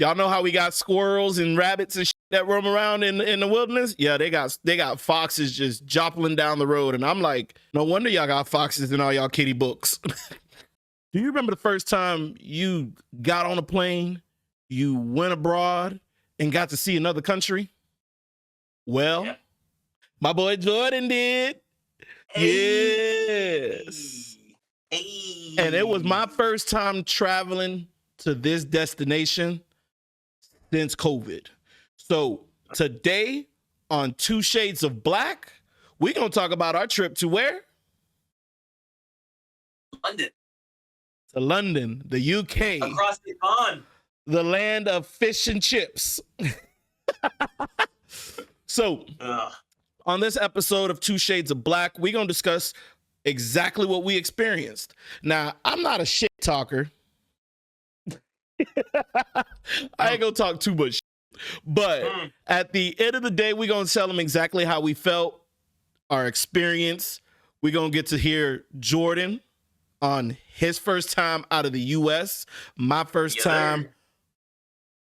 Y'all know how we got squirrels and rabbits and shit that roam around in the wilderness? Yeah, they got foxes just jopping down the road. And I'm like, no wonder y'all got foxes in all y'all kitty books. Do you remember the first time you got on a plane, you went abroad, and got to see another country? Well, Yeah. my boy Jordan did. Hey. Yes. Hey. And it was my first time traveling to this destination since COVID. So today on Two Shades of Black, we're going to talk about our trip to where? London. To London, the UK. Across the pond. The land of fish and chips. So, on this episode of Two Shades of Black, we're going to discuss exactly what we experienced. Now, I'm not a shit talker. I ain't going to talk too much shit. But at the end of the day, we're going to tell them exactly how we felt, our experience. We're going to get to hear Jordan on his first time out of the U.S., my first time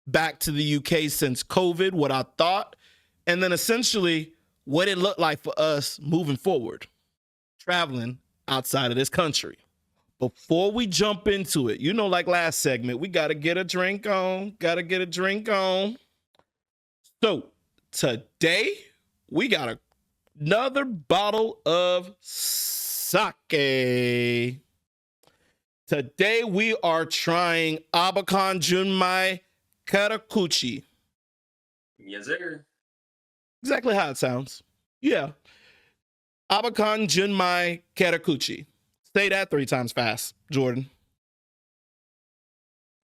back to the UK since COVID, what I thought, and then essentially what it looked like for us moving forward, traveling outside of this country. Before we jump into it, you know, like last segment, we got to get a drink on, So today we got another bottle of sake. Today we are trying Abakan Junmai Karakuchi. Yes, sir. Exactly how it sounds. Yeah. Abakan Junmai Karakuchi. Say that 3 times fast, Jordan.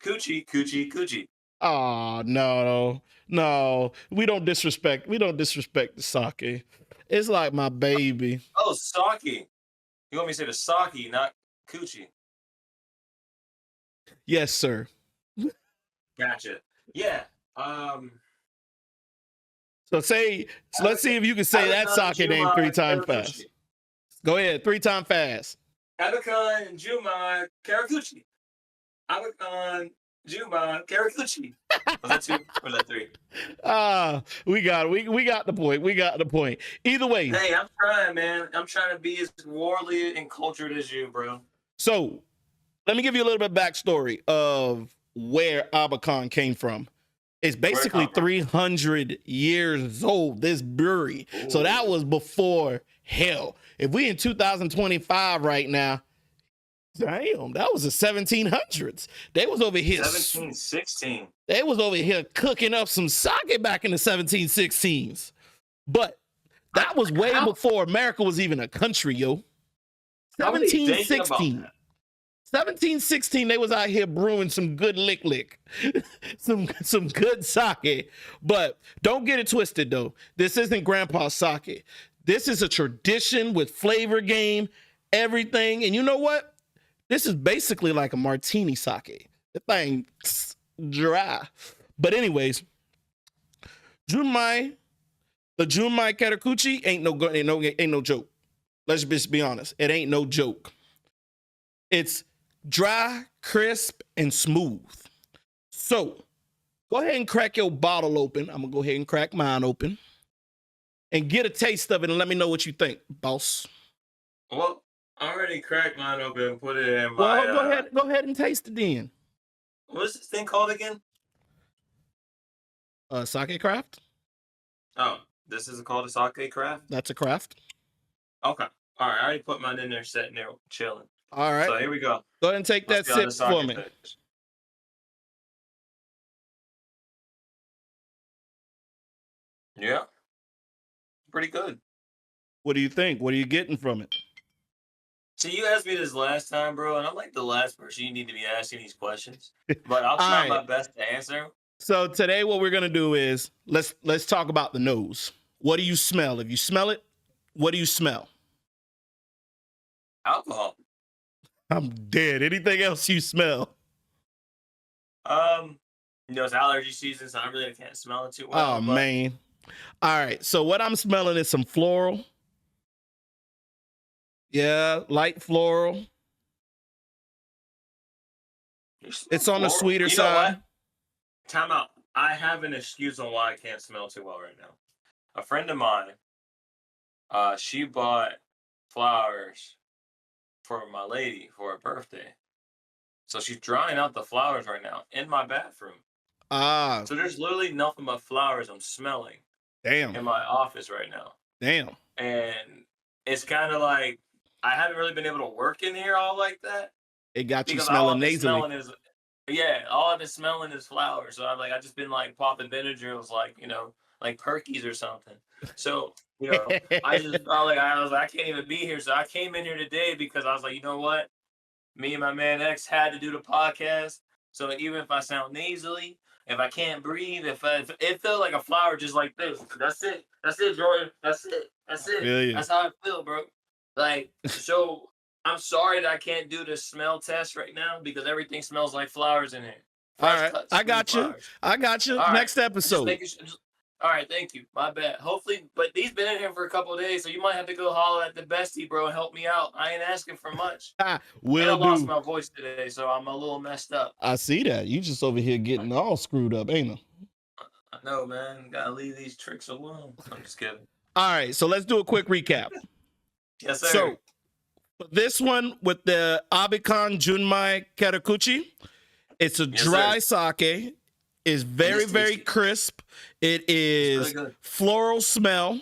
Coochie, coochie, coochie. Oh, no. We don't disrespect the sake. It's like my baby. Oh, sake. You want me to say the sake, not coochie? Yes, sir. Gotcha. Yeah. So let's see if you can say that sake name 3 times fast. Go ahead, 3 times fast. Abakan Juma Karakuchi. Abakan Juma Karakuchi. Was that 2 or was that 3? We got the point. We got the point. Either way. Hey, I'm trying, man. I'm trying to be as worldly and cultured as you, bro. So let me give you a little bit of backstory of where Abakan came from. It's basically 300 years old, this brewery. Ooh. So that was before hell. If we in 2025 right now, damn, that was the 1700s. They was over here. 1716. They was over here cooking up some sake back in the 1716s. But that was way before America was even a country, yo. 1716. 1716, they was out here brewing some good lick, some good sake. But don't get it twisted, though. This isn't grandpa's sake. This is a tradition with flavor game, everything. And you know what? This is basically like a martini sake. The thing dry. But anyways, the Junmai Karakuchi ain't no joke. Let's just be honest. It ain't no joke. It's dry, crisp, and smooth. So go ahead and crack your bottle open. I'm gonna go ahead and crack mine open and get a taste of it and let me know what you think, boss. Well, I already cracked mine open and put it in my... Well, go ahead and taste it then. What's this thing called again? Sake craft. Oh, this is called a sake craft? That's a craft. Okay. All right, I already put mine in there, sitting there, chilling. All right. So here we go. Go ahead and take that sip for me. Yeah. Pretty good. What do you think? What are you getting from it? See, you asked me this last time, bro, and I'm like the last person you need to be asking these questions. But I'll try my best to answer. So today what we're going to do is let's talk about the nose. What do you smell? If you smell it, what do you smell? Alcohol. I'm dead. Anything else you smell? It's allergy season, so I really can't smell it too well. Oh, man. All right. So what I'm smelling is some floral. Yeah, light floral. It's on the sweeter side. Time out. I have an excuse on why I can't smell too well right now. A friend of mine, she bought flowers for my lady for her birthday. So she's drying out the flowers right now in my bathroom. Ah, So there's literally nothing but flowers I'm smelling damn, in my office right now. damn. And it's kind of like I haven't really been able to work in here all like that It got you because all smelling I've been nasally. smelling is all I've been smelling is flowers. So I just been like popping Benadryls like, like Perkies or something. So, I just felt like I was like, I can't even be here. So I came in here today because I was like, you know what? Me and my man X had to do the podcast. So even if I sound nasally, if I can't breathe, if it felt like a flower just like this. That's it. That's it, Jordan. That's it. That's it. Feel ya. That's how I feel, bro. Like, so I'm sorry that I can't do the smell test right now because everything smells like flowers in here. All Fresh right, cuts, I sweet got you. flowers. I got you. All right. Next Just episode. making sure. All right, thank you. My bad. Hopefully, but he's been in here for a couple of days, so you might have to go holler at the bestie, bro, and help me out. I ain't asking for much. And I Will lost do. my voice today, so I'm a little messed up. I see that. You just over here getting all screwed up, ain't it? I know, man. Gotta leave these tricks alone. I'm just kidding. All right, so let's do a quick recap. Yes, sir. So, for this one with the Abikan Junmai Karakuchi, it's a Yes, dry sake. It's very, is very tasty. crisp. It really is good. floral smell.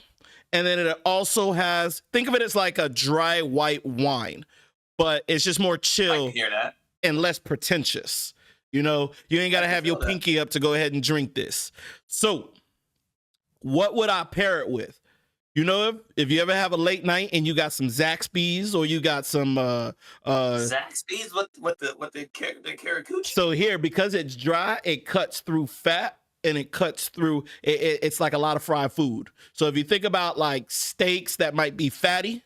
And then it also has, think of it as like a dry white wine, but it's just more I chill can hear that. and less pretentious. You ain't got to can have your feel that. pinky up to go ahead and drink this. So, what would I pair it with? If you ever have a late night and you got some Zaxby's or you got some Zaxby's with the Karakuchi. so here, because it's dry, it cuts through fat and it cuts through it's like a lot of fried food. So if you think about like steaks that might be fatty,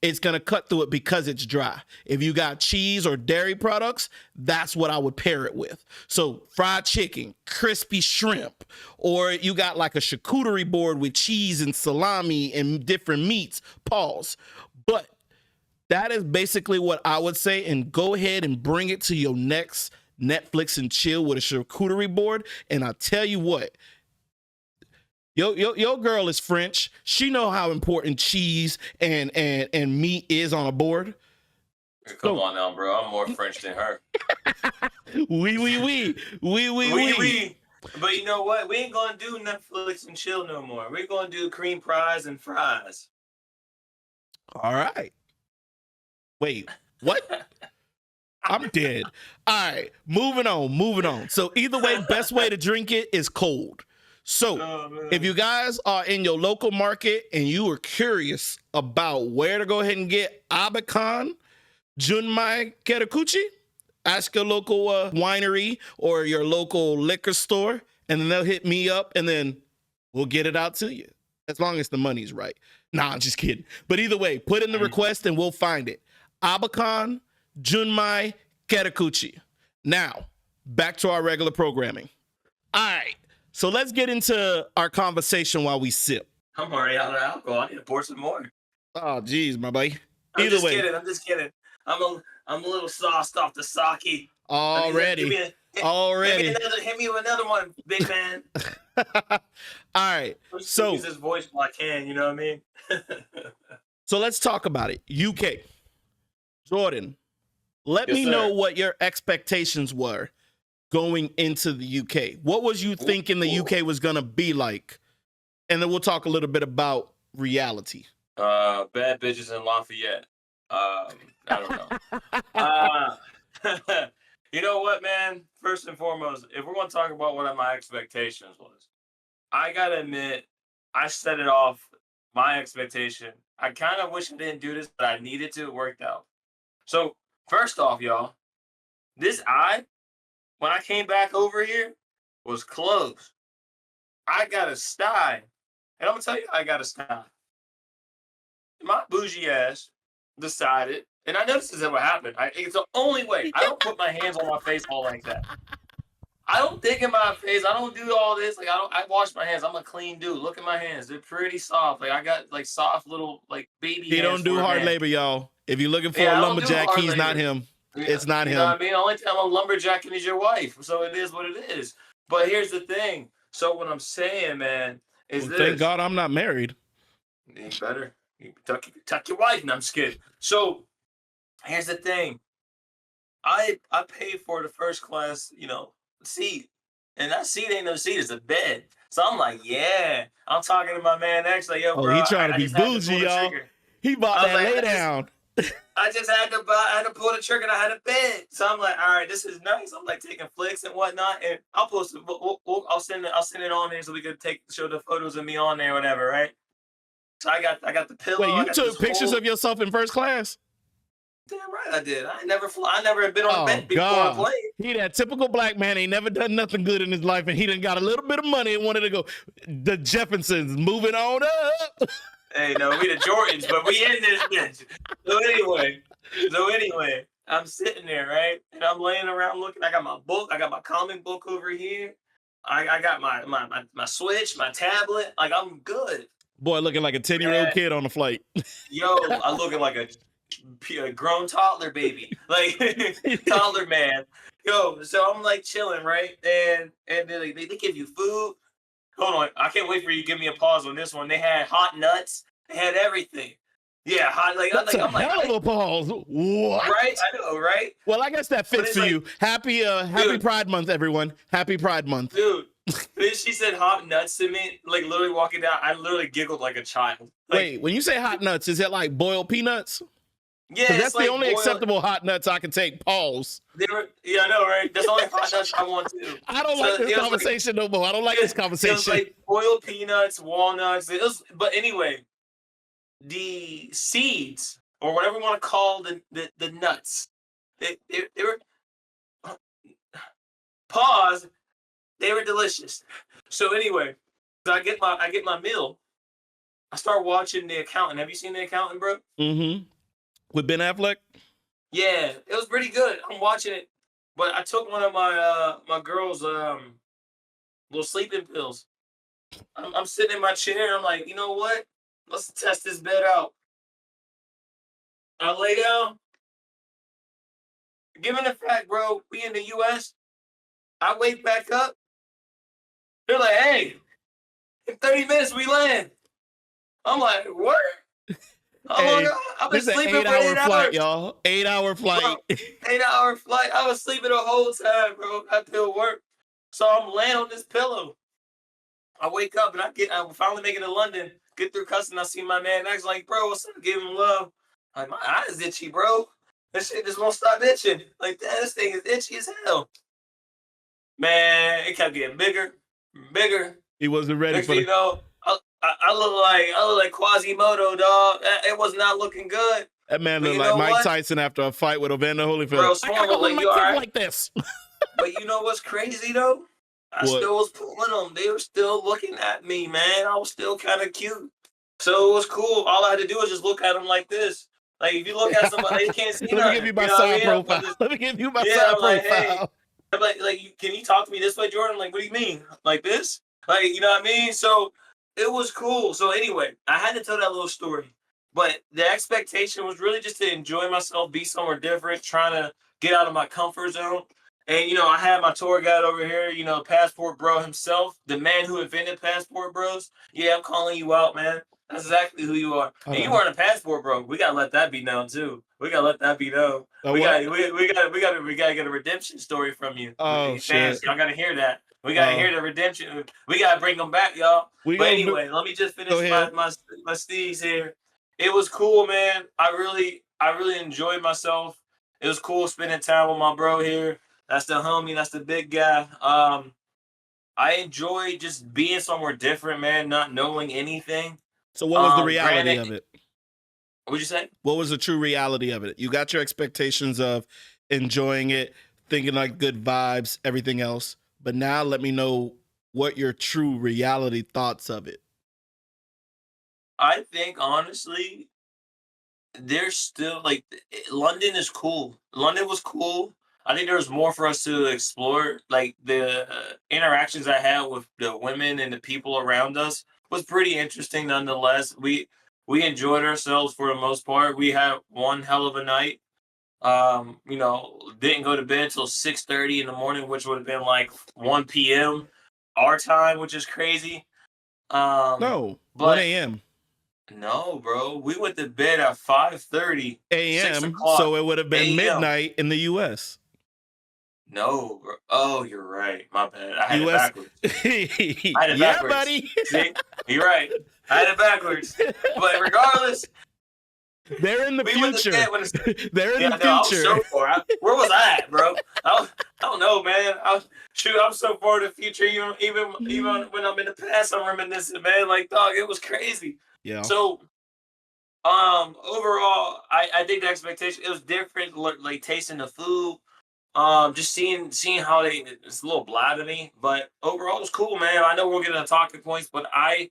it's gonna cut through it because it's dry. If you got cheese or dairy products, that's what I would pair it with. So fried chicken, crispy shrimp, or you got like a charcuterie board with cheese and salami and different meats. Pause. But that is basically what I would say. And go ahead and bring it to your next Netflix and chill with a charcuterie board. And I'll tell you what, your girl is French. She know how important cheese and meat is on a board. Come on now, bro. I'm more French than her. Oui. But you know what? We ain't gonna do Netflix and chill no more. We're gonna do cream pies and fries. All right. Wait, what? I'm dead. All right, moving on. So either way, best way to drink it is cold. So if you guys are in your local market and you are curious about where to go ahead and get Abikan Junmai Karakuchi, ask your local winery or your local liquor store, and then they'll hit me up, and then we'll get it out to you, as long as the money's right. Nah, I'm just kidding. But either way, put in the request and we'll find it. Abikan Junmai Karakuchi. Now, back to our regular programming. All right, so let's get into our conversation while we sip. I'm already out of alcohol. I need to pour some more. Oh, geez, my boy. I'm Either just way, kidding. I'm just kidding. I'm a little sauced off the sake. already. Hit me with another one, big man. All right, so use his voice while I can. You know what I mean? so let's talk about it. UK, Jordan, let Yes, me sir. know what your expectations were going into the UK. What was you thinking the UK was gonna be like? And then we'll talk a little bit about reality. Bad bitches in Lafayette. I don't know. You know what, man? First and foremost, if we're going to talk about what my expectations was, I got to admit, I set it off my expectation. I kind of wish I didn't do this, but I needed to. It worked out. So, first off, y'all, this eye, when I came back over here, was closed. I got a sty. And I'm going to tell you, I got a sty. My bougie ass decided, and I know this isn't what happened. It's the only way. I don't put my hands on my face all like that. I don't dig in my face. I don't do all this. Like I wash my hands. I'm a clean dude. Look at my hands. They're pretty soft. Like I got like soft little like baby. He hands don't do for a hard man. labor, y'all. If you're looking for Yeah, a I don't do lumberjack, hard he's not labor. him. It's not You him. know what I mean? The only time I'm lumberjacking is your wife. So it is what it is. But here's the thing. So what I'm saying, man, is Well, this. thank God I'm not married. You better. You tuck your wife. And I'm just kidding. So here's the thing. I paid for the first class, seat. And that seat ain't no seat, it's a bed. So I'm like, yeah. I'm talking to my man next, like, yo, Oh, bro, he trying to I be just had to pull bougie, the y'all. trigger. He bought I was that like, lay down. I just had to pull the trigger and I had a bed. So I'm like, all right, this is nice. I'm like taking flicks and whatnot. And I'll post it. I'll send it on there so we could show the photos of me on there, whatever, right? So I got the pillow. Wait, I you got this took pictures whole. of yourself in first class? Damn right I did. I never had been on a Oh, bed before on a God. plane. He that typical black man ain't never done nothing good in his life, and he done got a little bit of money and wanted to go. The Jeffersons moving on up. Hey, no, we the Jordans, but we in this bitch. So anyway, I'm sitting there, right? And I'm laying around looking. I got my book. I got my comic book over here. I got my Switch, my tablet. Like, I'm good. Boy, looking like a 10-year-old kid on the flight. Yo, I'm looking like a grown toddler baby. Like, toddler man. Yo, so I'm like chilling, right? And they give you food. Hold on, I can't wait for you to give me a pause on this one. They had hot nuts. They had everything. Yeah, hot. That's a hell of a pause. What? Right? I know, right? Well, I guess that fits for you. Happy Pride Month, everyone. Happy Pride Month. Dude, she said hot nuts to me, like literally walking down. I literally giggled like a child. Like, wait, when you say hot nuts, is it like boiled peanuts? Yeah, that's the only acceptable hot nuts I can take. Pause. Yeah, I know, right? That's the only hot nuts I want to. I don't like this conversation no more. I don't like this conversation. It was like boiled peanuts, walnuts. But anyway, the seeds, or whatever you want to call the nuts, they were pause. They were delicious. So anyway, so I get my meal. I start watching The Accountant. Have you seen The Accountant, bro? Mm-hmm. With Ben Affleck? Yeah, it was pretty good. I'm watching it, but I took one of my girl's little sleeping pills. I'm sitting in my chair and I'm like, you know what? Let's test this bed out. I lay down. Given the fact, bro, we in the U.S., I wake back up. They're like, hey, in 30 minutes we land. I'm like, what? I've been sleeping for 8 hours. Flight, y'all. 8-hour flight. Bro, 8-hour flight. I was sleeping the whole time, bro. I feel work. So I'm laying on this pillow. I wake up and I finally make it to London. Get through customs. I see my man next, like, bro, what's up? Give him love. Like, my eyes itchy, bro. This shit just won't stop itching. Like, damn, this thing is itchy as hell. Man, it kept getting bigger, bigger. He wasn't ready for it. You know, I look like Quasimodo, dog. It was not looking good. That man looked like Mike Tyson after a fight with Evander Holyfield. Bro, I gotta go like, you all right? Like this. But you know what's crazy though? I still was pulling them. They were still looking at me, man. I was still kind of cute. So it was cool. All I had to do was just look at them like this. Like, if you look at somebody, they can't see nothing. Let me give you my side profile. Let me give you my side profile. Hey, I'm like, can you talk to me this way, Jordan? Like, what do you mean? Like this? Like, you know what I mean? So it was cool. So anyway, I had to tell that little story. But the expectation was really just to enjoy myself, be somewhere different, trying to get out of my comfort zone. And, I had my tour guide over here, Passport Bro himself, the man who invented Passport Bros. Yeah, I'm calling you out, man. That's exactly who you are. And you weren't a passport bro. We gotta let that be known too. We gotta let that be known. We gotta get a redemption story from you. Oh, fans, y'all gotta hear that. We gotta hear the redemption. We gotta bring them back, y'all. But anyway, let me just finish my steez here. It was cool, man. I really enjoyed myself. It was cool spending time with my bro here. That's the homie. That's the big guy. I enjoyed just being somewhere different, man. Not knowing anything. So what was the reality of it? What'd you say? What was the true reality of it? You got your expectations of enjoying it, thinking like good vibes, everything else. But now let me know what your true reality thoughts of it. I think, honestly, there's still, like, London is cool. London was cool. I think there was more for us to explore. Like, the interactions I had with the women and the people around us was pretty interesting nonetheless. We enjoyed ourselves for the most part. We had one hell of a night. Didn't go to bed till 6:30 in the morning, which would have been like 1 p.m. our time, which is crazy. No, 1 But a.m. no, bro, we went to bed at 5:30, 6 a.m. o'clock So it would have been a.m. midnight in the U.S. No, bro. Oh, you're right. My bad. I had it U.S. backwards. I had it Yeah, backwards. buddy. See, you're right. I had it backwards. But regardless, They're in the we went to bed future. when it's They're in yeah, the no, I was future. so far. Where was I at, bro? I don't know, man. I'm so far in the future. Even when I'm in the past, I'm reminiscing, man. Like, dog, it was crazy. Yeah, So, overall, I think the expectation it was different. Like tasting the food, just seeing how it's a little blah to me, but overall, it was cool, man. I know we're getting to talking points, but I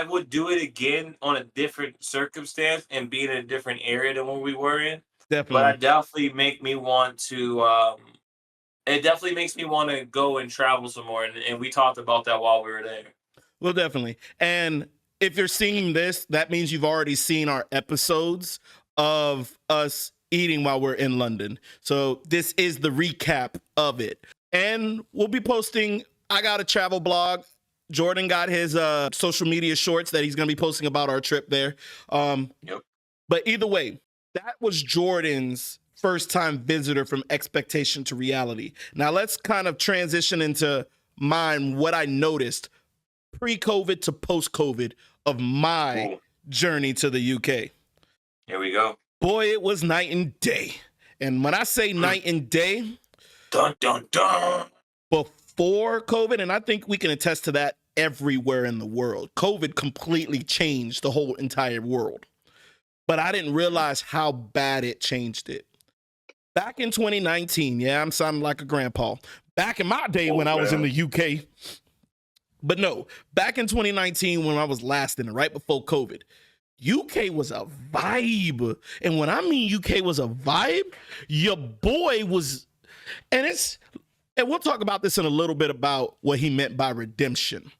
would do it again on a different circumstance and be in a different area than what we were in. But I definitely. definitely make me want to. It definitely makes me want to go and travel some more, and we talked about that while we were there. Well, definitely. And if you're seeing this, that means you've already seen our episodes of us eating while we're in London. So this is the recap of it. And we'll be posting. I got a travel blog. Jordan got his social media shorts that he's going to be posting about our trip there. Yep. But either way, that was Jordan's first time visitor from expectation to reality. Now let's kind of transition into mine, what I noticed pre-COVID to post-COVID of my Cool. journey to the UK. Here we go. Boy, it was night and day. And when I say night and day, Dun dun dun. before COVID, and I think we can attest to that everywhere in the world, COVID completely changed the whole entire world. But I didn't realize how bad it changed it. Back in 2019, yeah, I'm sounding like a grandpa. Back in my day when I was in the UK, but no, back in 2019 when I was last in it, right before COVID, UK was a vibe. And when I mean UK was a vibe, your boy was, and we'll talk about this in a little bit about what he meant by redemption.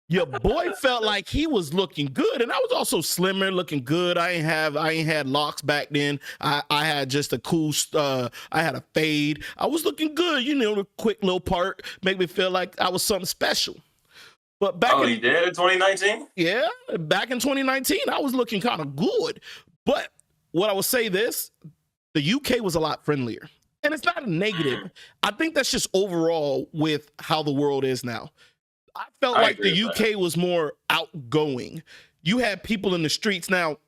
Your boy felt like he was looking good, and I was also slimmer, looking good. I ain't had locks back then. I had just a cool. I had a fade. I was looking good, the quick little part make me feel like I was something special. But back you did in 2019? Yeah, back in 2019, I was looking kind of good. But what I will say this, the UK was a lot friendlier. And it's not a negative. I think that's just overall with how the world is now. I felt like the UK was more outgoing. You had people in the streets. Now,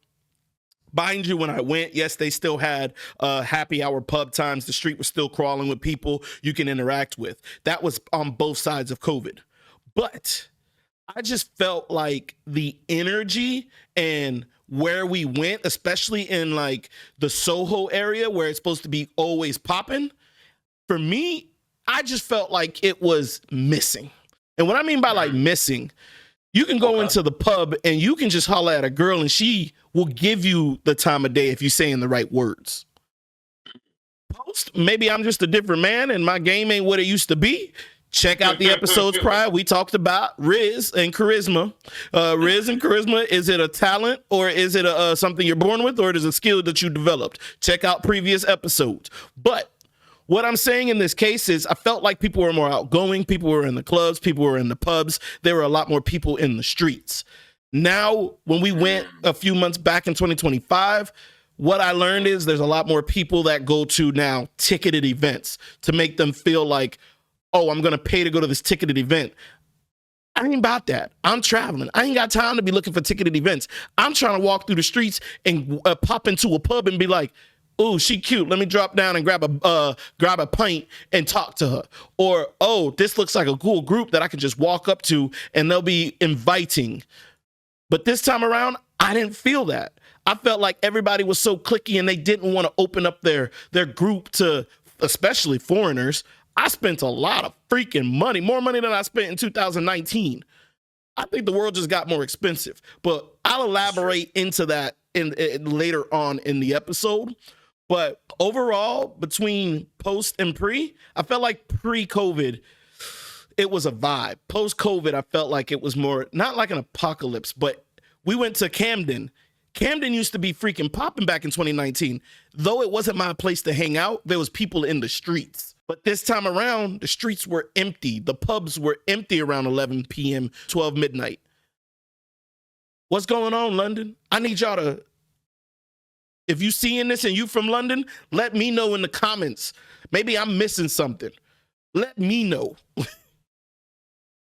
mind you, when I went, yes, they still had happy hour pub times. The street was still crawling with people you can interact with. That was on both sides of COVID. But I just felt like the energy and where we went, especially in like the Soho area where it's supposed to be always popping, for me, I just felt like it was missing. And what I mean by like missing, you can go into the pub and you can just holler at a girl and she will give you the time of day if you're saying the right words. Post, maybe I'm just a different man and my game ain't what it used to be. Check out the episodes prior. We talked about Riz and charisma. Riz and charisma, is it a talent or is it something you're born with or it is a skill that you developed? Check out previous episodes. But what I'm saying in this case is I felt like people were more outgoing. People were in the clubs. People were in the pubs. There were a lot more people in the streets. Now, when we went a few months back in 2025, what I learned is there's a lot more people that go to now ticketed events to make them feel like, oh, I'm going to pay to go to this ticketed event. I ain't about that. I'm traveling. I ain't got time to be looking for ticketed events. I'm trying to walk through the streets and pop into a pub and be like, oh, she cute. Let me drop down and grab a pint and talk to her. Or, oh, this looks like a cool group that I can just walk up to and they'll be inviting. But this time around, I didn't feel that. I felt like everybody was so cliquey and they didn't want to open up their group to especially foreigners. I spent a lot of freaking money, more money than I spent in 2019. I think the world just got more expensive, but I'll elaborate into that in later on in the episode. But overall, between post and pre, I felt like pre-COVID, it was a vibe. Post-COVID, I felt like it was more, not like an apocalypse, but we went to Camden. Camden used to be freaking popping back in 2019. Though it wasn't my place to hang out, there was people in the streets. But this time around, the streets were empty. The pubs were empty around 11 p.m., 12 midnight. What's going on, London? I need y'all to, if you seeing this and you from London, let me know in the comments. Maybe I'm missing something. Let me know.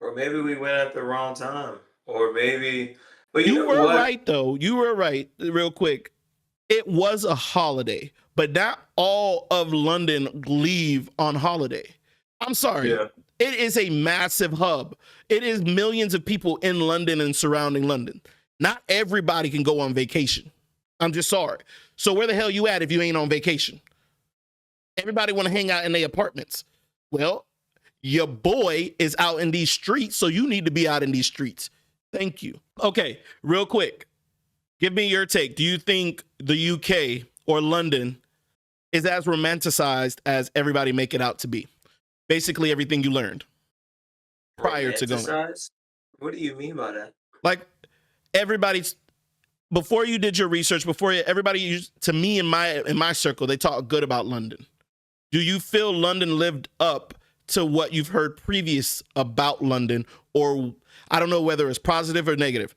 Or maybe we went at the wrong time. Or maybe, but You know were what? right, though. You were right, real quick. It was a holiday, but not all of London leave on holiday. I'm sorry. Yeah. It is a massive hub. It is millions of people in London and surrounding London. Not everybody can go on vacation. I'm just sorry. So where the hell you at if you ain't on vacation? Everybody want to hang out in their apartments. Well, your boy is out in these streets, so you need to be out in these streets. Thank you. Okay, real quick. Give me your take. Do you think the UK or London is as romanticized as everybody make it out to be? Basically everything you learned prior to going. Romanticized? What do you mean by that? Like everybody's, before you did your research, everybody used, to me in my circle, they talk good about London. Do you feel London lived up to what you've heard previous about London, or I don't know whether it's positive or negative?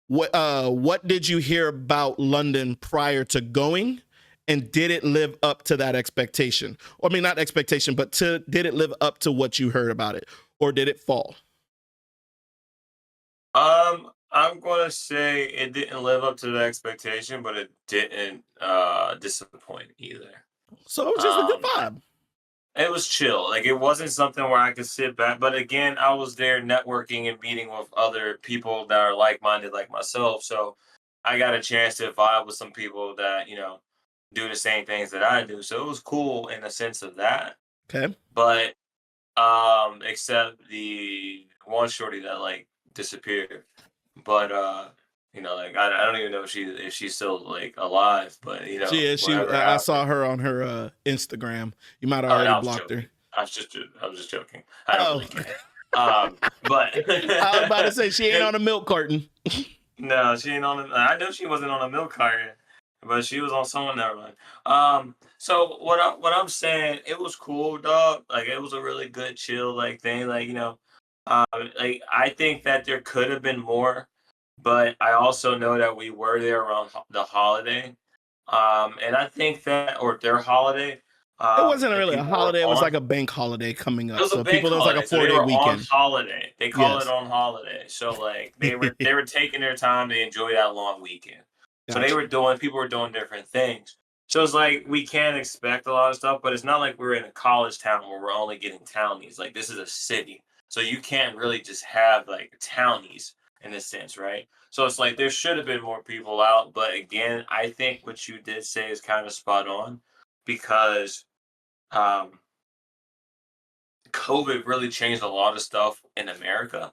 What did you hear about London prior to going, and did it live up to that expectation? Or I mean, not expectation, but did it live up to what you heard about it, or did it fall? I'm gonna say it didn't live up to the expectation, but it didn't disappoint either. So it was just a good Um, vibe. It was chill. Like it wasn't something where I could sit back. But again, I was there networking and meeting with other people that are like minded like myself. So I got a chance to vibe with some people that, do the same things that I do. So it was cool in the sense of that. Okay. But except the one shorty that like disappeared. But like I don't even know if she's still like alive, but whatever I happened. saw her on her Instagram. You might have Oh, already I was blocked joking. her. I was just joking. I don't really care. But I was about to say she ain't on a milk carton. No, she ain't on. I know she wasn't on a milk carton, but she was on someone. Never mind. So what I'm saying, it was cool, dog. Like it was a really good chill like thing. Like like I think that there could have been more, but I also know that we were there around the holiday. And I think that or their holiday. It wasn't And really a people were holiday. It was on. like a bank holiday coming It up. was a So bank there was like a holiday, so they 4-day were on weekend. holiday. They call it Yes. on holiday. So like they were taking their time to enjoy that long weekend. So Gotcha. people were doing different things. So it's like we can't expect a lot of stuff, but it's not like we're in a college town where we're only getting townies. Like this is a city. So you can't really just have like townies in a sense, right? So it's like there should have been more people out, but again, I think what you did say is kind of spot on because um COVID really changed a lot of stuff in America,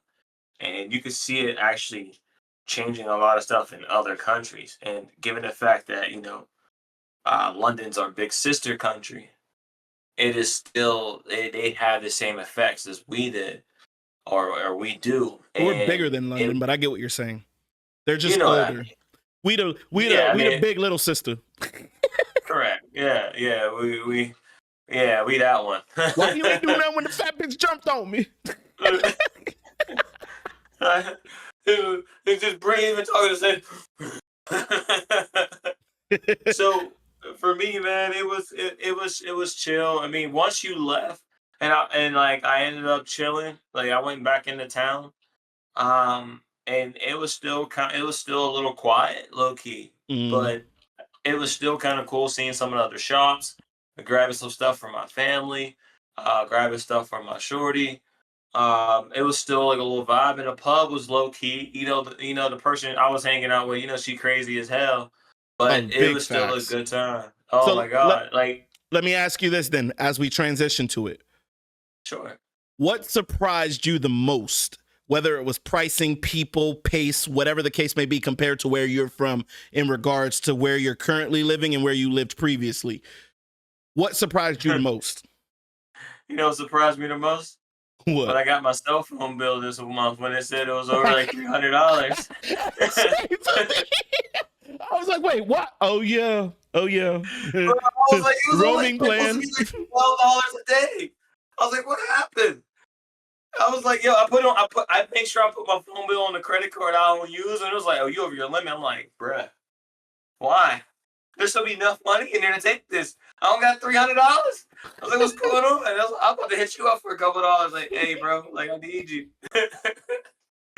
and you could see it actually changing a lot of stuff in other countries. And given the fact that London's our big sister country, it is still they have the same effects as we did or we do. We're bigger And than London, but I get what you're saying. They're you just know what I older. mean. We the I the mean, big little sister. correct. Yeah, we that one. Why you ain't do nothing when the fat bitch jumped on me? He just breathe and talk to say. So for me, man, it was chill. I mean, once you left, I ended up chilling. Like I went back into town, and it was still a little quiet, low key, but it was still kind of cool seeing some of the other shops, grabbing some stuff for my family, grabbing stuff for my shorty. It was still like a little vibe, and the pub was low key. The person I was hanging out with, she crazy as hell, but it Big was still a facts. good time. Oh So my god! let me ask you this then, as we transition to it. Sure. What surprised you the most? Whether it was pricing, people, pace, whatever the case may be, compared to where you're from in regards to where you're currently living and where you lived previously. What surprised you the most? What surprised me the most? What? When I got my cell phone bill this month, when it said it was over like $300. I was like, wait, what? Oh yeah. Bro, I was like, it was Roaming supposed to plan. be like $12 a day. I was like, what happened? I was like, yo, I make sure I put my phone bill on the credit card I don't use, and it was like, oh, you over your limit. I'm like, bruh, why? There should be enough money in there to take this. I don't got $300. I was like, what's going on? And I'm about to hit you up for a couple of dollars. Like, hey, bro, like I need you.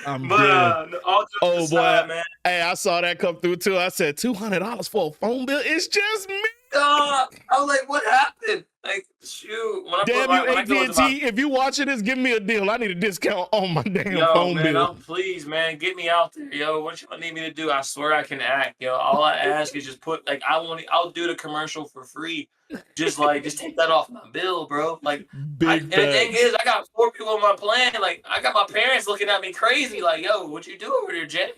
I'm But dead. all jokes Oh aside, boy. man. Hey, I saw that come through too. I said $200 for a phone bill. It's just me. I was like, what happened? Like, shoot. Damn you, When I go into my AT&T. If you watching this, give me a deal. I need a discount on my damn yo, phone man, bill. please, man, get me out there, yo. What you need me to do? I swear I can act, yo. All I ask is just put like I'll do the commercial for free. Just take that off my bill, bro. Like, Big and the thing facts. is, I got 4 people on my plan. Like, I got my parents looking at me crazy, like, yo, what you do over there, Jenny?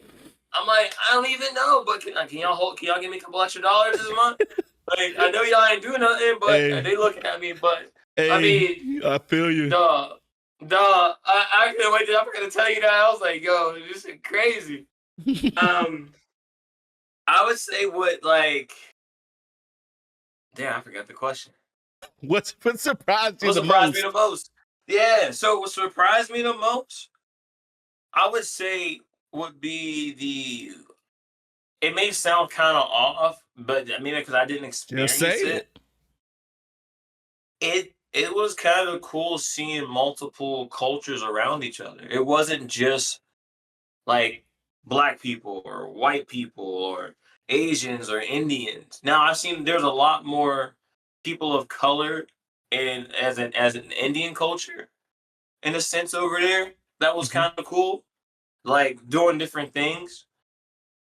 I'm like, I don't even know, but can y'all give me a couple extra dollars this month? Like, I know y'all ain't doing nothing, but Hey. they looking at me. But Hey, I mean, I feel you. dog, I couldn't wait. I'm gonna tell you that. I was like, yo, this is crazy. I would say damn, I forgot the question. What surprised you What the surprised most? me the most? Yeah, so what surprised me the most, I would say, would be it may sound kind of off, but I mean, because I didn't experience Just say it. It was kind of cool seeing multiple cultures around each other. It wasn't just like black people or white people or Asians or Indians. Now I've seen there's a lot more people of color in as an Indian culture in a sense over there. That was kind of cool, like doing different things.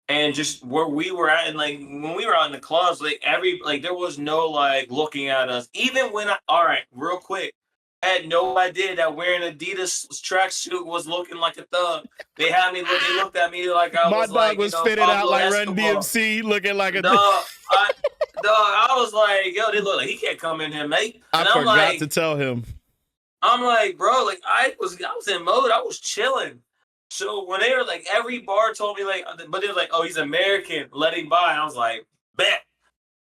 And just where we were at, and like when we were out in the clubs, there was no like looking at us. Even when all right, real quick, I had no idea that wearing Adidas tracksuit was looking like a thug. They had me look. They looked at me like I My was dog like, was fitted out Pablo like Run Escobar. DMC, looking like a. Dog, I was like, yo, they look like he can't come in here, mate. And I forgot to tell him. I'm like, bro, like I was in mode. I was chilling. So when they were like, every bar told me like, but they were like, oh, he's American, let him by. I was like, bet.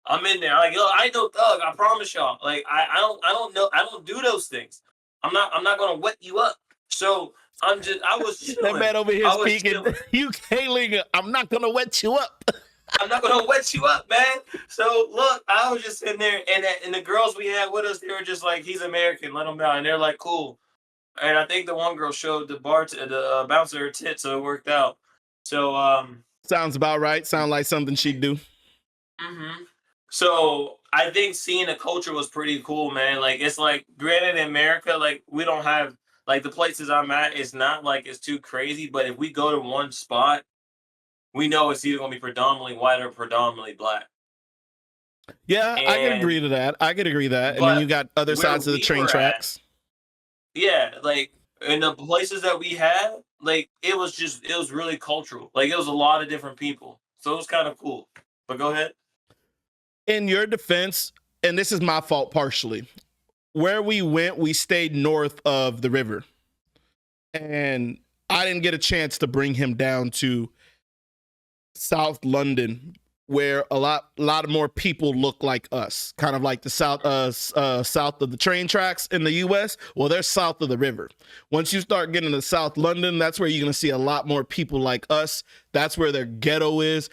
I'm in there. Like, yo, I ain't no thug. I promise y'all. Like, I don't know. I don't do those things. I'm not gonna wet you up. So I was chilling. That man over here speaking, you Kayling, I'm not gonna wet you up. I'm not gonna wet you up, man. So look, I was just sitting there, and the girls we had with us, they were just like, he's American, let him down, and they're like, cool. And I think the one girl showed the bouncer her tits, so it worked out. So sounds about right. Sound like something she'd do. Mm-hmm. So I think seeing the culture was pretty cool, man. Like, it's like, granted in America, like we don't have like the places I'm at, it's not like it's too crazy, but if we go to one spot, we know it's either gonna be predominantly white or predominantly black. Yeah, I can agree to that. I could agree to that. And then you got other sides of the train tracks. Yeah, like in the places that we had, like it was really cultural. Like it was a lot of different people. So it was kind of cool. But go ahead. In your defense, and this is my fault partially, where we went, we stayed north of the river. And I didn't get a chance to bring him down to South London, where a lot more people look like us, kind of like the south of the train tracks in the US. Well, they're south of the river. Once you start getting to South London, that's where you're going to see a lot more people like us. That's where their ghetto is.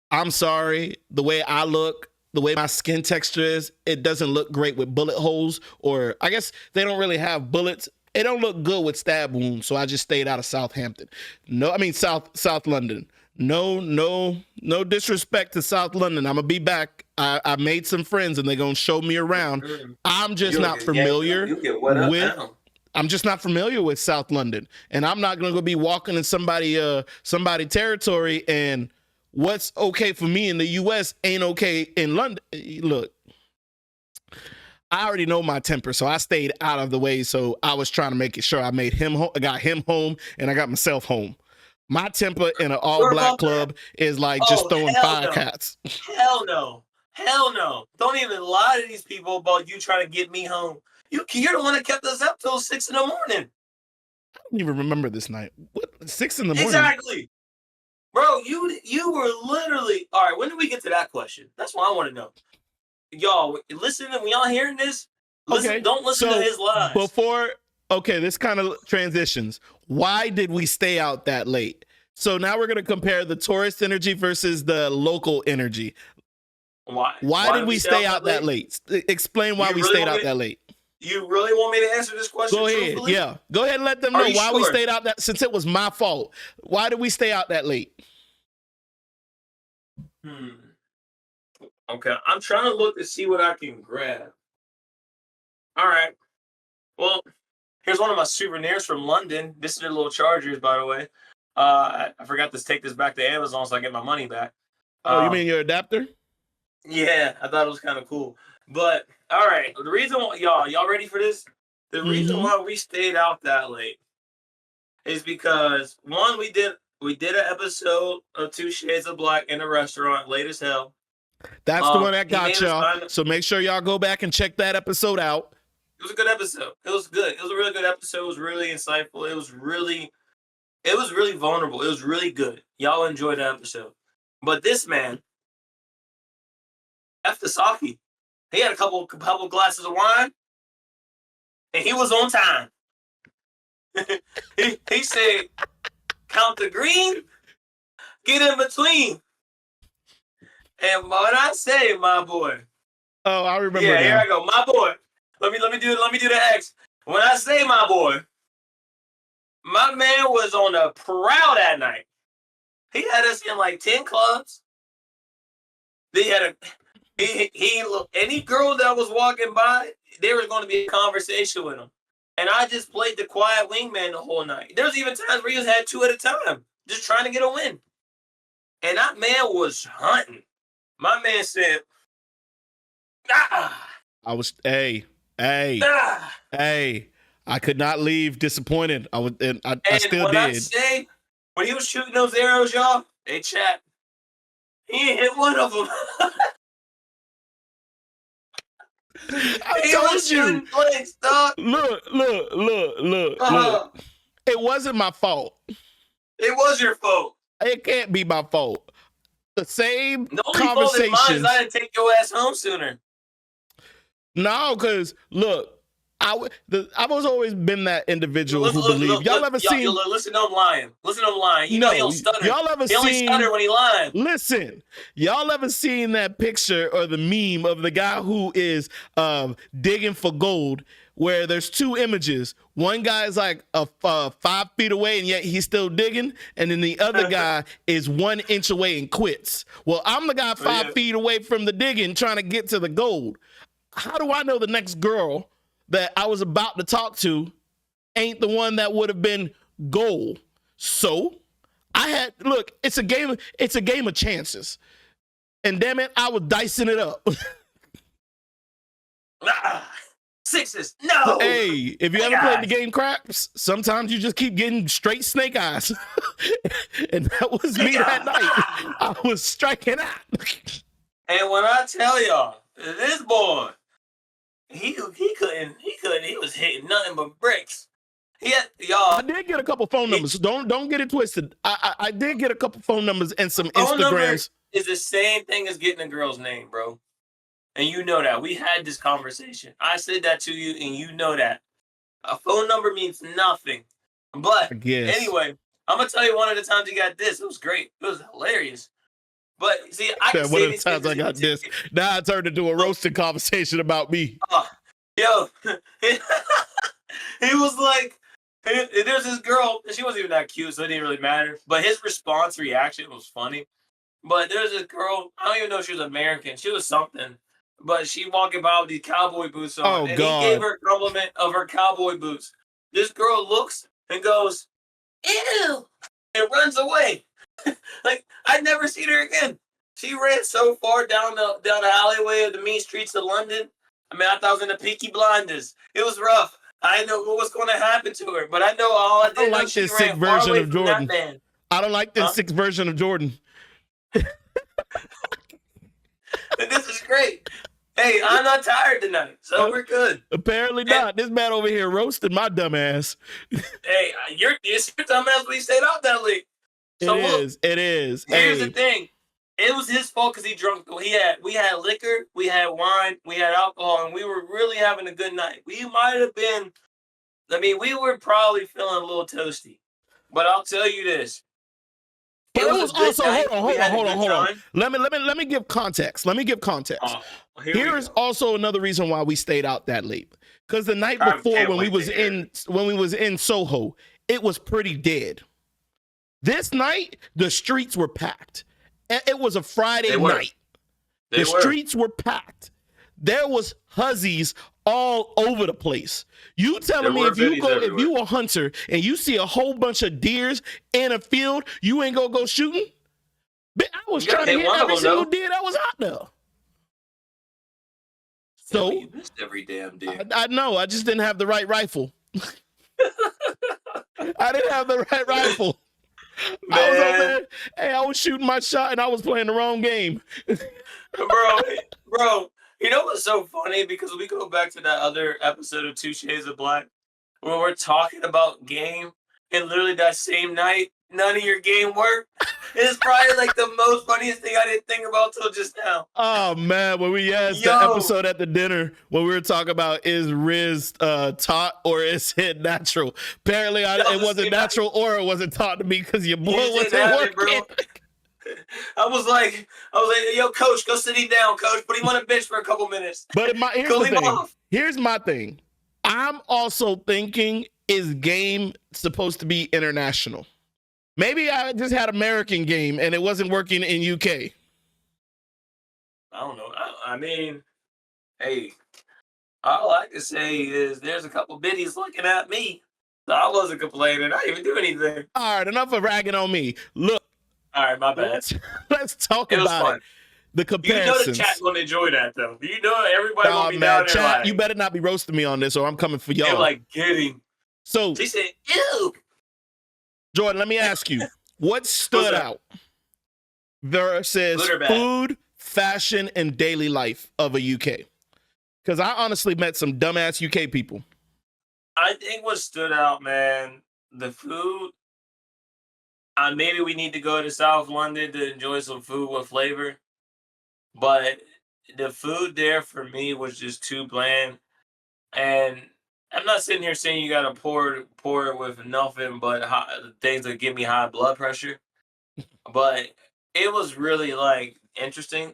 I'm sorry, the way I look, the way my skin texture is, it doesn't look great with bullet holes, or I guess they don't really have bullets. It don't look good with stab wounds, so I just stayed out of Southampton. South London. No disrespect to South London. I'm gonna be back. I made some friends and they're gonna show me around. I'm just not familiar with. I'm just not familiar with South London, and I'm not gonna go be walking in somebody territory. And what's okay for me in the U.S. ain't okay in London. Look, I already know my temper, so I stayed out of the way. So I was trying to make it sure I made him home, I got him home, and I got myself home. My temper in an all-black club is like just throwing cats. Hell no. Don't even lie to these people about you trying to get me home. You're the one that kept us up till 6 a.m. I don't even remember this night. What, 6 a.m? Exactly. Bro, you were literally all right. When did we get to that question? That's what I want to know. Y'all, listen. When y'all hearing this, listen. Okay, Don't listen to so his lies. this kind of transitions. Why did we stay out that late? So now we're gonna compare the tourist energy versus the local energy. Why did we stay out that late? Explain why we stayed out that late. You really want me to answer this question? Go ahead. Truthfully? Yeah. Go ahead and let them know why we stayed out that, since it was my fault. Why did we stay out that late? Okay. I'm trying to look to see what I can grab. All right. Well, here's one of my souvenirs from London. This is their little chargers, by the way. I forgot to take this back to Amazon so I get my money back. Oh, you mean your adapter? Yeah, I thought it was kind of cool. But all right, the reason why y'all ready for this? The reason why we stayed out that late is because one, we did an episode of 2 Shades of Black in a restaurant late as hell. That's the one that got y'all. So make sure y'all go back and check that episode out. It was a good episode. It was good. It was a really good episode. It was really insightful. It was really vulnerable. It was really good. Y'all enjoyed the episode. But this man, after Saki, he had a couple glasses of wine, and he was on time. he said, count the green, get in between. And when I say my boy. Oh, I remember. Yeah, here I go. My boy. Let me do the X. When I say my boy, my man was on a prowl that night. He had us in like 10 clubs. He had any girl that was walking by, there was going to be a conversation with him. And I just played the quiet wingman the whole night. There was even times where he had 2 at a time, just trying to get a win. And that man was hunting. My man said, I was, hey, I could not leave disappointed. I still did. When he was shooting those arrows, y'all, they chat. He ain't hit one of them. I told you. Blanks, dog. Look. It wasn't my fault. It was your fault. It can't be my fault. The same conversations. Mine is I didn't take your ass home sooner. No, because look, I've always been that individual who believe. Y'all ever seen? Listen, I'm lying. You know he'll stutter. Y'all ever seen? He only stutter when he lying. Listen, y'all ever seen that picture or the meme of the guy who is digging for gold, where there's 2 images. One guy is like 5 feet away, and yet he's still digging, and then the other guy is 1 inch away and quits. Well, I'm the guy 5 feet away from the digging, trying to get to the gold. How do I know the next girl that I was about to talk to ain't the one that would have been gold? So it's a game of chances. And damn it, I was dicing it up. Sixes, no. Hey, if you ever played the game Craps, sometimes you just keep getting straight snake eyes. And that was me that night. I was striking out. And when I tell y'all, this boy, he was hitting nothing but bricks. I did get a couple phone numbers. Don't get it twisted. I did get a couple phone numbers and some Instagrams. Is the same thing as getting a girl's name, bro. And you know that. We had this conversation. I said that to you, and you know that. A phone number means nothing. But anyway, I'm going to tell you one of the times you got this. It was great. It was hilarious. But see, one of the times I got this. Now I turned into a roasting conversation about me. Yo, he was like, there's this girl, and she wasn't even that cute, so it didn't really matter. But his reaction was funny. But there's this girl, I don't even know if she was American. She was something. But she walking by with these cowboy boots on. He gave her a compliment of her cowboy boots. This girl looks and goes, ew, and runs away. Like, I'd never seen her again. She ran so far down the alleyway of the mean streets of London. I mean, I thought I was in the Peaky Blinders. It was rough. I didn't know what was going to happen to her, but I know all I did. I don't like this sick version of Jordan. I don't like this sick version of Jordan. This is great. Hey, I'm not tired tonight, so we're good. Apparently not. This man over here roasted my dumb ass. Hey, it's your dumb ass when you stayed out that late. So It is. here's Hey, the thing. It was his fault because he drunk. We had liquor, we had wine, we had alcohol, and we were really having a good night. We might have been. I mean, we were probably feeling a little toasty, but I'll tell you this: but it it was a was good also night. We had a good hold on. time. Let me give context. Let me give context. Here Here we is go. also another reason why we stayed out that late. Because the night I before, can't when we wait was to hear in Soho, it was pretty dead. This night, the streets were packed. It was a Friday They were. night. They The were. streets were packed. There was huzzies all over the place. You telling me were if you biddies go, if everywhere. you a hunter and you see a whole bunch of deers in a field, you ain't gonna go shooting? But I was You gotta trying to hit hit one of every them, single though. deer that was out there. Yeah, but So you missed every damn deer. I know, I just didn't have the right rifle. I didn't have the right rifle. I was over Man, there. Hey, I was shooting my shot and I was playing the wrong game. bro, you know what's so funny? Because we go back to that other episode of Two Shades of Black when we're talking about game, and literally that same night, none of your game worked. It's probably like the most funniest thing I didn't think about till just now. Oh man, when we asked the Yo, episode at the dinner when we were talking about is Riz taught or is it natural? Apparently, that was it the wasn't same natural or it wasn't taught to me because your boy You just wasn't didn't have it, working. bro. I was like, yo, coach, go sit him down, coach. Put him on a bench for a couple minutes. But here's Cool the him thing. off. Here's my thing. I'm also thinking, is game supposed to be international? Maybe I just had American game and it wasn't working in UK. I don't know. I mean, hey, all I can say is there's a couple biddies looking at me. So I wasn't complaining. I didn't even do anything. All right, enough of ragging on me. Look, All right, my bad. let's talk It was about fun. it. The You know the comparisons. chat gonna enjoy that though. You know everybody gonna be Man, down there chat, like, you better not be roasting me on this or I'm coming for they're y'all. like, get him. So, She said, ew. Jordan, let me ask you, what stood out versus Good or bad? food, fashion, and daily life of a UK? Because I honestly met some dumbass UK people. I think what stood out, man, the food. Maybe we need to go to South London to enjoy some food with flavor. But the food there for me was just too bland. And I'm not sitting here saying you gotta pour it with nothing but things that give me high blood pressure. But it was really like interesting.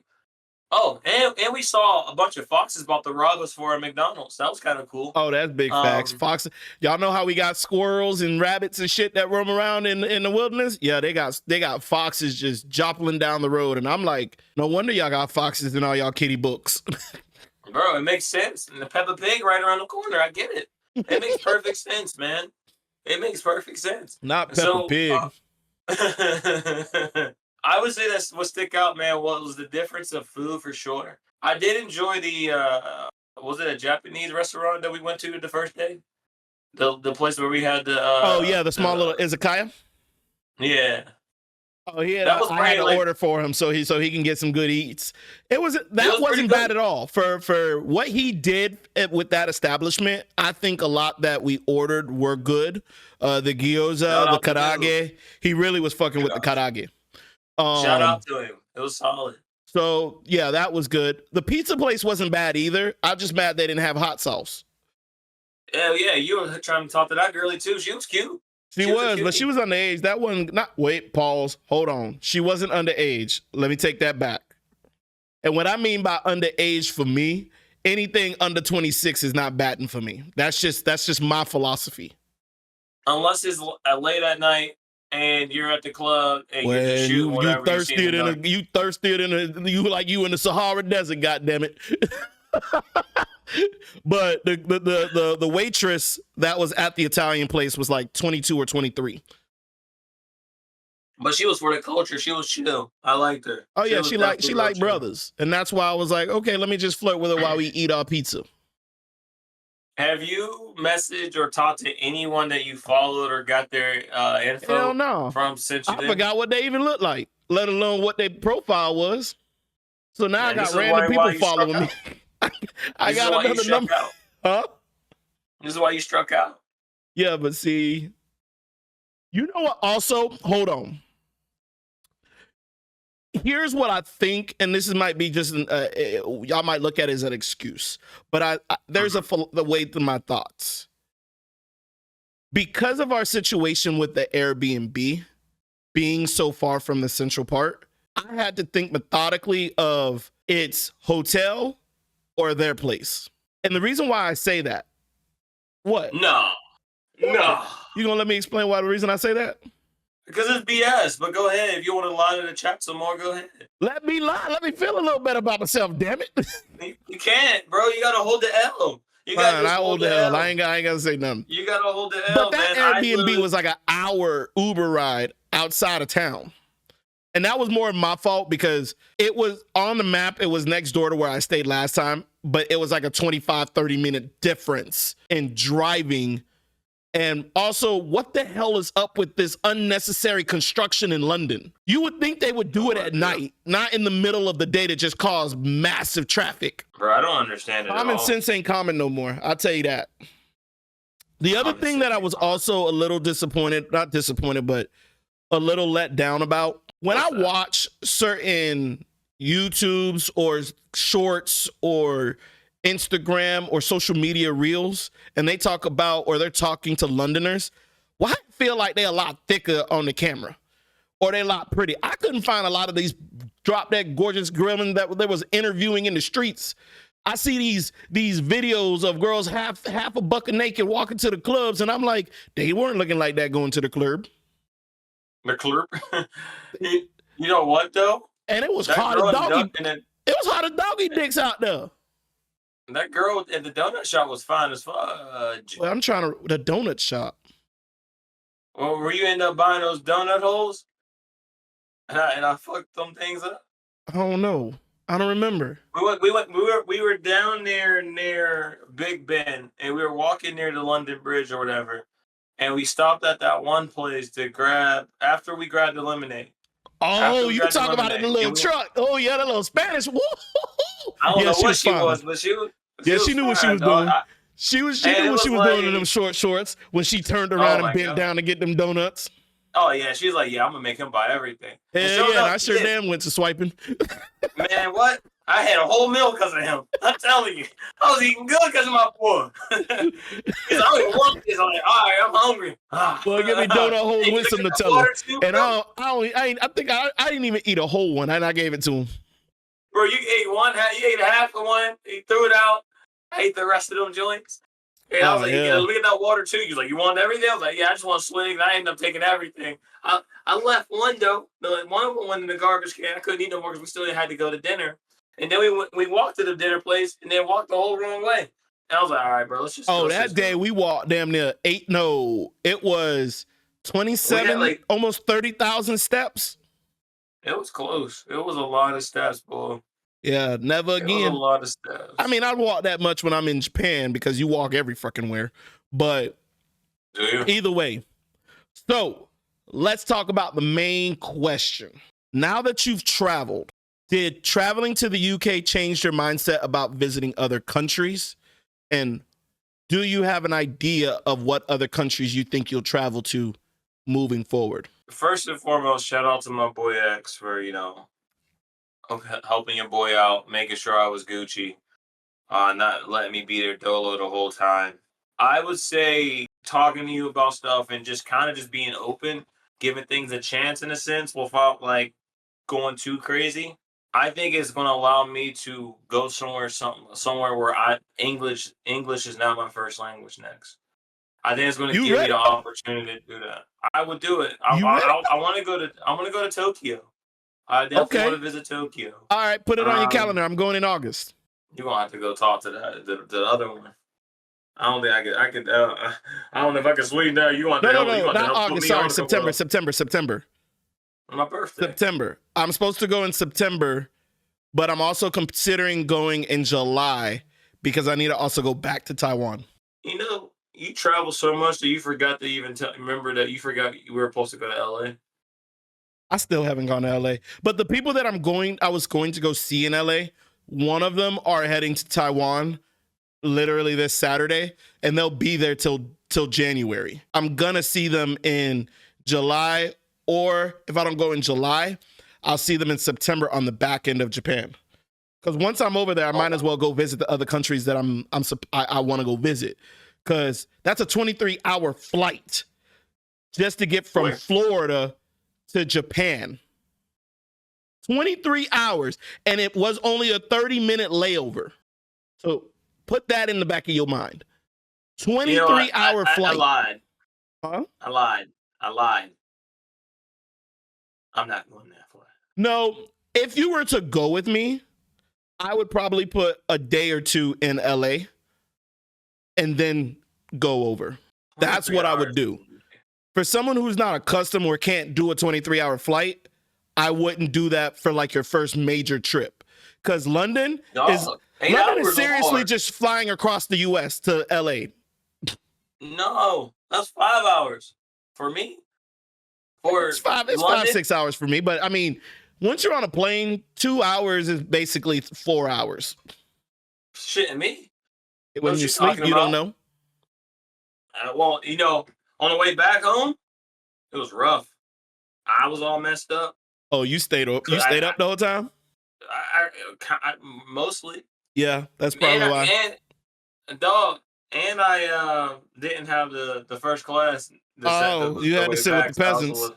Oh, and we saw a bunch of foxes about to rob us for a McDonald's. That was kind of cool. Oh, that's big facts. Fox, y'all know how we got squirrels and rabbits and shit that roam around in the wilderness? Yeah, they got foxes just joppling down the road, and I'm like, no wonder y'all got foxes in all y'all kitty books. Bro, it makes sense. And the Peppa Pig right around the corner. I get it. It makes perfect sense, man. It makes perfect sense. Not Peppa Pig. I would say that's what stick out, man. What was the difference of food for sure? I did enjoy the. Was it a Japanese restaurant that we went to the first day? The place where we had the. Oh yeah, the small little izakaya. Yeah. Oh yeah, That was I had to like, order for him so he can get some good eats. That wasn't bad at all for what he did with that establishment. I think a lot that we ordered were good. The gyoza, the karage. He really was fucking with the karage. Shout out to him. It was solid. So yeah, that was good. The pizza place wasn't bad either. I'm just mad they didn't have hot sauce. Hell yeah, you were trying to talk to that girlie too. She was cute. She was, but she was underage. That one, pause, hold on. She wasn't underage. Let me take that back. And what I mean by underage for me, anything under 26 is not batting for me. That's just my philosophy. Unless it's late at night and you're at the club and you're just shooting whatever. You in the Sahara Desert, goddammit. But the waitress that was at the Italian place was like 22 or 23. But she was for the culture. She was chill. I liked her. Oh yeah, she liked brothers, and that's why I was like, okay, let me just flirt with her while we eat our pizza. Have you messaged or talked to anyone that you followed or got their info Hell no. from since you I forgot what they even looked like, let alone what their profile was. So now I got random people following me. I got another number. Huh? This is why you struck out. Yeah, but see, you know what? Also, hold on. Here's what I think, and this might be just y'all might look at it as an excuse, but there's the way to my thoughts. Because of our situation with the Airbnb being so far from the central part, I had to think methodically of its hotel or their place. And the reason why I say that, what? No. You gonna let me explain why the reason I say that? Because it's BS, but go ahead. If you want to lie to the chat some more, go ahead. Let me lie. Let me feel a little better about myself, damn it. You can't, bro. You got to hold the L. You Fine, I hold the L. I ain't got to say nothing. You got to hold the L, but that Airbnb was like an hour Uber ride outside of town. And that was more of my fault because it was on the map. It was next door to where I stayed last time, but it was like a 25, 30-minute difference in driving. And also, what the hell is up with this unnecessary construction in London? You would think they would do it at night, not in the middle of the day to just cause massive traffic. Bro, I don't understand it at all. Common sense ain't common no more. I'll tell you that. The other thing that I was also a little not disappointed, but a little let down about, when I watch certain YouTubes or shorts or Instagram or social media reels, and they talk about, or they're talking to Londoners, well, I feel like they're a lot thicker on the camera, or they're a lot pretty. I couldn't find a lot of these drop dead gorgeous women that they was interviewing in the streets. I see these videos of girls half a bucket naked walking to the clubs, and I'm like, they weren't looking like that going to the club. The club? You know what though? And it was hot as doggy. It was hot as doggy dicks out there. That girl at the donut shop was fine as fudge. Well, I'm trying to the donut shop. Well, were you end up buying those donut holes? And I fucked them things up. I don't know. I don't remember. We were down there near Big Ben, and we were walking near the London Bridge or whatever, and we stopped at that one place to grab after we grabbed the lemonade. Oh, you talk about it in the little truck. Oh yeah, the little Spanish. Woo! I don't know what she was, but she was. She knew what she was doing. She knew what she was doing in them short shorts when she turned around and bent down to get them donuts. Oh yeah, she's like, yeah, I'm gonna make him buy everything. Hell yeah, I sure damn went to swiping. Man, what? I had a whole meal because of him. I'm telling you, I was eating good because of my boy. He's only one. He's like, all right, I'm hungry. Well, give me donut holes with some Nutella. And I think I didn't even eat a whole one, and I gave it to him. Bro, you ate one. You ate half of one. He threw it out. I ate the rest of them joints. And I was like, yeah, look at that water too. He was like, you want everything? I was like, yeah, I just want a swig. And I ended up taking everything. I left one though. One of them went in the garbage can. I couldn't eat no more because we still had to go to dinner. And then we walked to the dinner place and then walked the whole wrong way. And I was like, all right, bro, let's just. Oh, that day we walked damn near it was 27, almost 30,000 steps. It was close. It was a lot of steps, boy. Yeah, never again. It was a lot of steps. I mean, I walk that much when I'm in Japan because you walk every fucking where. But either way. So let's talk about the main question. Now that you've traveled, did traveling to the UK change your mindset about visiting other countries? And do you have an idea of what other countries you think you'll travel to moving forward? First and foremost, shout out to my boy X for, helping your boy out, making sure I was Gucci, not letting me be there dolo the whole time. I would say talking to you about stuff and just kind of just being open, giving things a chance in a sense without like going too crazy. I think it's going to allow me to go somewhere where English is not my first language next. I think it's going to give me the opportunity to do that. I would do it. I want to go to Tokyo. I definitely want to visit Tokyo. All right, put it on your calendar. I'm going in August. You're going to have to go talk to the other one. I don't think I could. I don't know if I can swing there. You want no, not August. Sorry, September. My birthday. September. I'm supposed to go in September, but I'm also considering going in July because I need to also go back to Taiwan. You travel so much that you forgot to even remember that you forgot you were supposed to go to LA. I still haven't gone to LA, but the people that I was going to go see in LA, one of them are heading to Taiwan literally this Saturday, and they'll be there till January. I'm gonna see them in July, or if I don't go in July, I'll see them in September on the back end of Japan. Because once I'm over there, I might as well go visit the other countries that I want to go visit. Because that's a 23-hour flight just to get from Florida to Japan. 23 hours, and it was only a 30-minute layover. So put that in the back of your mind. 23-hour flight. I lied. Huh? I lied. I'm not going that far. No, if you were to go with me, I would probably put a day or two in LA and then go over. That's what I would do. For someone who's not accustomed or can't do a 23-hour flight, I wouldn't do that for like your first major trip. Because London is seriously just flying across the US to LA. No, that's 5 hours for me. It's 5-6 hours for me. But I mean, once you're on a plane, 2 hours is basically 4 hours. Shitting me. When you sleep, you don't know. Well, on the way back home, it was rough. I was all messed up. Oh, you stayed up? You stayed up the whole time? I mostly. Yeah, that's probably why. And I didn't have the first class. You had to sit with the peasants.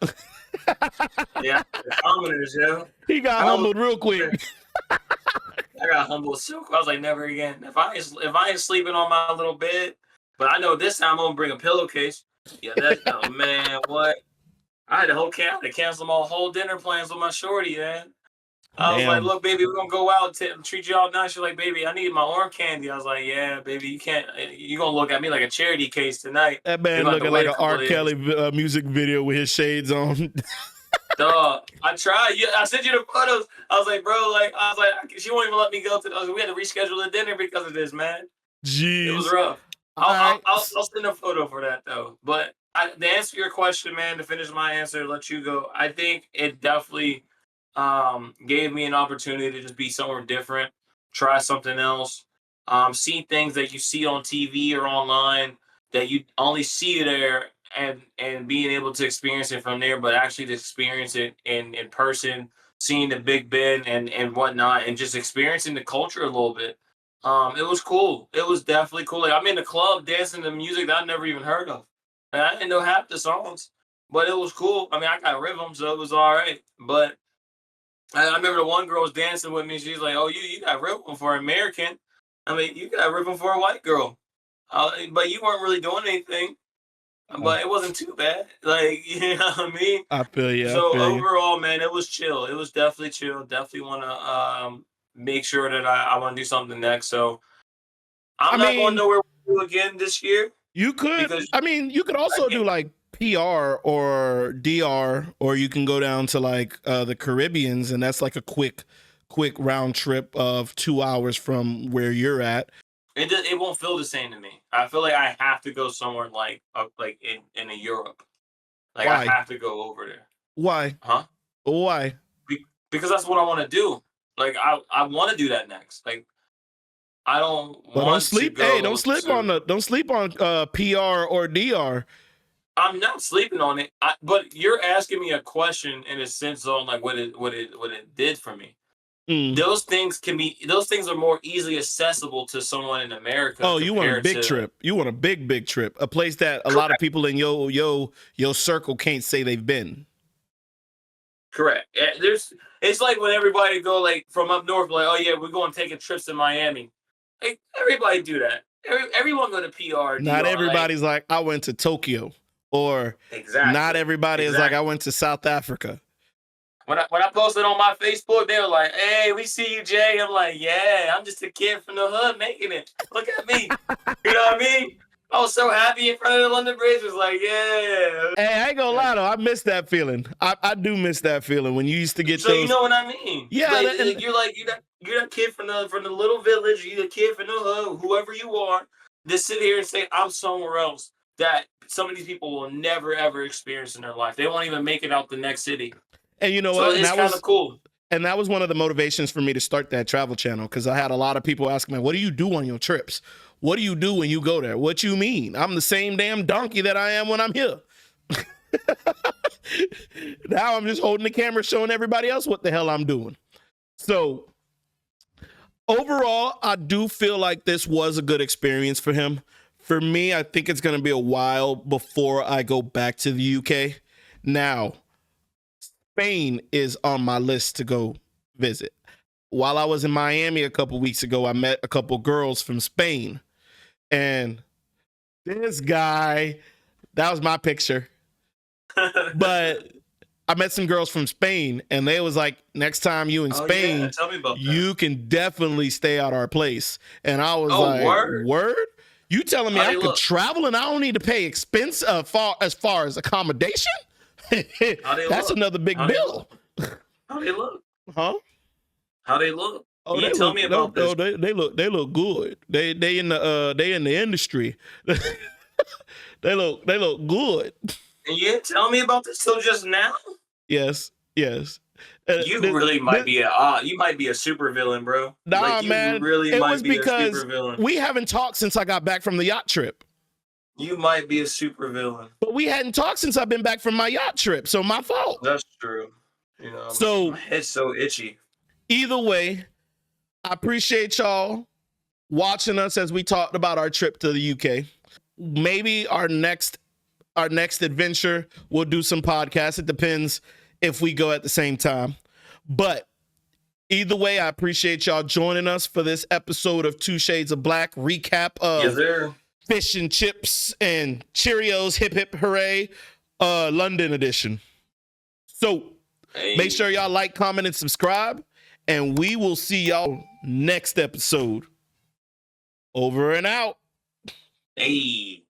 Yeah, the commoners, yo. He got humbled real quick. I got humbled so quick. I was like, never again. If I ain't sleeping on my little bed, but I know this time I'm gonna bring a pillowcase. Yeah, oh man, what? I had to cancel my whole dinner plans with my shorty, man. I was like, look, baby, we're gonna go out and treat you all nice. She's like, baby, I need my orange candy. I was like, yeah, baby, you can't. You're gonna look at me like a charity case tonight. That man looking like an R. Kelly music video with his shades on. Dog, I tried. I sent you the photos. I was like, bro, she won't even let me go to. We had to reschedule the dinner because of this, man. Jeez, it was rough. I'll send a photo for that though. But to answer your question, man, to finish my answer, let you go. I think it definitely gave me an opportunity to just be somewhere different, try something else, see things that you see on TV or online that you only see there, and being able to experience it from there, but actually to experience it in person, seeing the Big Ben and whatnot, and just experiencing the culture a little bit. It was cool. It was definitely cool. Like, I'm in the club dancing to music that I never even heard of. And I didn't know half the songs, but it was cool. I mean, I got rhythm, so it was all right. But I remember the one girl was dancing with me. She's like, "Oh, you got rhythm for an American. I mean, you got rhythm for a white girl, but you weren't really doing anything. But it wasn't too bad. Like, you know what I mean? I feel you. So overall, man, it was chill. It was definitely chill. Definitely want to make sure that I want to do something next. So I'm not going nowhere again this year. You could. You could also do like PR or DR, or you can go down to like the Caribbeans, and that's like a quick round trip of 2 hours from where you're at. It won't feel the same to me. I feel like I have to go somewhere like in Europe. Like, why? I have to go over there. Why? Huh? Why? Because that's what I want to do. Like, I want to do that next. Like, I don't. But don't sleep. Don't sleep on PR or DR. I'm not sleeping on it. But you're asking me a question in a sense on like what it did for me. Those things are more easily accessible to someone in America. Oh, you want a big trip. You want a big trip. A place that a lot of people in your circle can't say they've been. Correct. It's like when everybody go like from up north, like, oh yeah, we're going taking trips to Miami. Like, everybody do that. Everyone go to PR. Not everybody's like, I went to Tokyo, or not everybody is like, I went to South Africa. When I posted on my Facebook, they were like, "Hey, we see you, Jay." I'm like, "Yeah, I'm just a kid from the hood making it. Look at me." You know what I mean? I was so happy in front of the London Bridge. Was like, "Yeah." Hey, I ain't gonna lie though, I miss that feeling. I do miss that feeling when you used to get so those. You know what I mean? Yeah, you're that kid from the little village. You're the kid from the hood, whoever you are. Just sit here and say, "I'm somewhere else." That some of these people will never ever experience in their life. They won't even make it out the next city. And you know what? It's kind of cool. And that was one of the motivations for me to start that travel channel, because I had a lot of people asking me, "What do you do on your trips? What do you do when you go there?" What you mean? I'm the same damn donkey that I am when I'm here. Now I'm just holding the camera, showing everybody else what the hell I'm doing. So overall, I do feel like this was a good experience for him. For me, I think it's going to be a while before I go back to the UK. Now, Spain is on my list to go visit. While I was in Miami a couple weeks ago, I met a couple girls from Spain. And this guy, that was my picture. But I met some girls from Spain, and they was like, next time you in Spain, yeah. Tell me about that. you can definitely stay at our place. And I was like, word? You telling me I could travel and I don't need to pay expense as far as accommodation? That's another big bill. How they look? Huh? How they look? Oh, you tell me about this. They look good. They in the industry. they look good. And you didn't tell me about this till just now? Yes. You really might be a super villain, bro. Nah, like, man. Really it might was be because a super villain. we haven't talked since I got back from the yacht trip. You might be a super villain. But we hadn't talked since I've been back from my yacht trip, so my fault. That's true. You know, so my head's so itchy. Either way, I appreciate y'all watching us as we talked about our trip to the UK. Maybe our next adventure, we'll do some podcasts. It depends if we go at the same time. But either way, I appreciate y'all joining us for this episode of Two Shades of Black recap of Fish and Chips and Cheerios Hip Hip Hooray London edition. So make sure y'all like, comment, and subscribe. And we will see y'all next episode. Over and out. Hey.